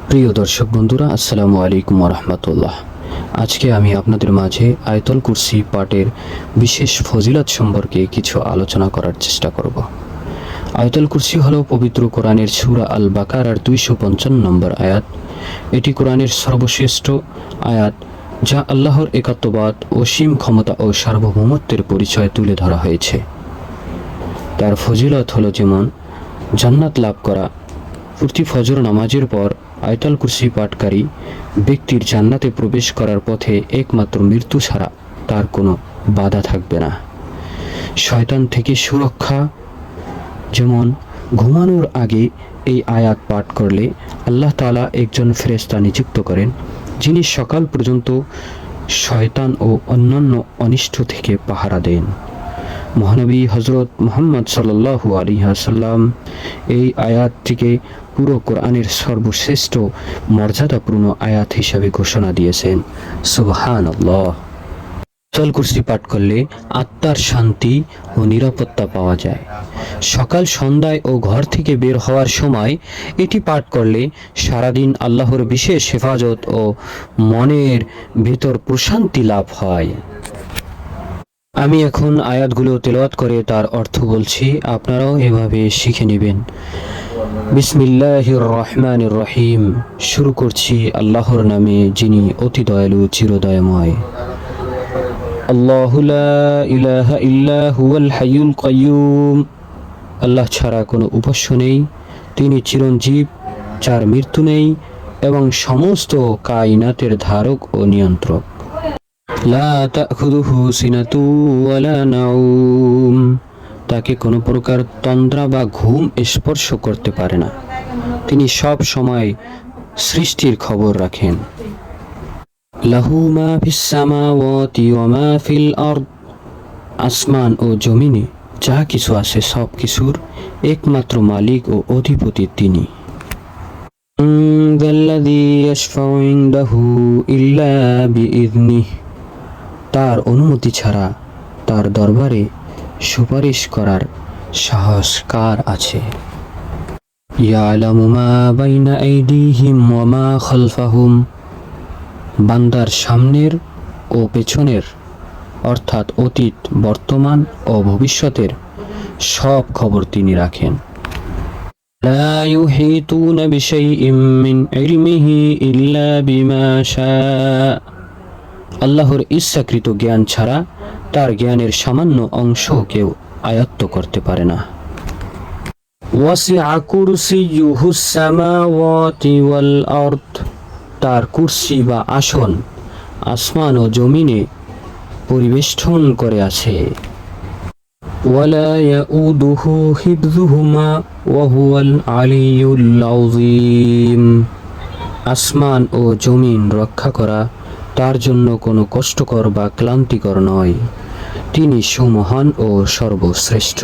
প্রিয় দর্শক বন্ধুরা, আসসালামু আলাইকুম ওয়া রাহমাতুল্লাহ। আজকে আমি আপনাদের মাঝে আয়াতুল কুরসি পাঠের বিশেষ ফজিলত সম্পর্কে কিছু আলোচনা করার চেষ্টা করব। আয়াতুল কুরসি হলো পবিত্র কোরআনের সূরা আল বাকারার 255 নম্বর আয়াত। এটি কোরআনের সর্বশ্রেষ্ঠ আয়াত, যা আল্লাহর একাত্মবাদ, অসীম ক্ষমতা ও সার্বভৌমত্বের পরিচয় তুলে ধরা হয়েছে। তার ফজিলত হলো যেমন জান্নাত লাভ করা। প্রতি ফজর নামাজের পর আয়াতুল কুরসি পাঠকারী ব্যক্তির জান্নাতে প্রবেশ করার পথে একমাত্র মৃত্যু ছাড়া তার কোনো বাধা থাকবে না। শয়তান থেকে সুরক্ষা, যেমন ঘুমানোর আগে এই আয়াত পাঠ করলে আল্লাহ তাআলা একজন ফেরেশতা নিযুক্ত করেন, যিনি সকাল পর্যন্ত শয়তান ও অন্যান্য অনিষ্ট থেকে পাহারা দেন। মহানবী হযরত মুহাম্মদ সাল্লাল্লাহু আলাইহি ওয়াসাল্লাম এই আয়াতটিকে পুরো কোরআনের সর্বশ্রেষ্ঠ মর্যাদাপূর্ণ আয়াত হিসাবে ঘোষণা দিয়েছেন। সুবহানাল্লাহ। আয়াতুল কুরসি পাঠ করলে আত্মার শান্তি ও নিরাপত্তা পাওয়া যায়। সকাল সন্ধ্যায় ও ঘর থেকে বের হওয়ার সময় এটি পাঠ করলে সারাদিন আল্লাহর বিশেষ হেফাজত ও মনের ভেতর প্রশান্তি লাভ হয়। আমি এখন আয়াতগুলো তেলাওয়াত করে তার অর্থ বলছি, আপনারাও এভাবে শিখে নেবেন। বিসমিল্লাহির রহমানির রহিম। শুরু করছি আল্লাহর নামে, যিনি অতি দয়ালু, চিরদয়াময়। আল্লাহু লা ইলাহা ইল্লা হুয়াল হাইয়ুল কাইয়্যুম। আল্লাহ ছাড়া কোনো উপাস্য নেই, তিনি চিরঞ্জীব, যার মৃত্যু নেই এবং সমস্ত কায়নাতের ধারক ও নিয়ন্ত্রক। লা তাখুযুহু সিনাতু ওয়ালা নাওম। তাকে কোনো প্রকার তন্দ্রা বা ঘুম স্পর্শ করতে পারে না। তিনি সব সময় সৃষ্টির খবর রাখেন। লাহু মা ফিস সামাওয়াতি ওয়া মা ফিল আরদ। আসমান ও জমিনে যা কিছু আছে সব কিছুর একমাত্র মালিক ও অধিপতি তিনি। যাল্লাযী ইয়াশফাউ ইনদাহু ইল্লা বিইযনিহি। তার অনুমতি ছাড়া তার দরবারে সুপারিশ করার সাহস কার আছে? ইয়ালামু মা বাইনা আইদিহিম ওয়া মা খালফাহুম। বান্দার সামনের ও পেছনের, অর্থাৎ অতীত, বর্তমান ও ভবিষ্যতের সব খবর তিনি রাখেন। লা ইউহিতুনা বিশাইইম মিন ইলমিহি ইল্লা বিমা শাআ। আল্লাহর ইচ্ছাকৃত জ্ঞান ছাড়া তার জ্ঞানের সামান্য অংশ কেউ আয়ত্ত করতে পারে না। ওয়াসিআ কুরসিয়্যুহুস সামাওয়াতি ওয়াল আরদ। তার কুরসি বা আসন আসমান ও জমিনে পরিবেষ্টন করে আছে। ওয়ালা ইয়াউদুহু হিফযুহুমা ওয়া হুয়াল আলিয়্যুল আযীম। আসমান ও জমিন রক্ষা করা তার জন্য কোনো কষ্টকর বা ক্লান্তিকর নয়, তিনি সুমহান ও সর্বশ্রেষ্ঠ।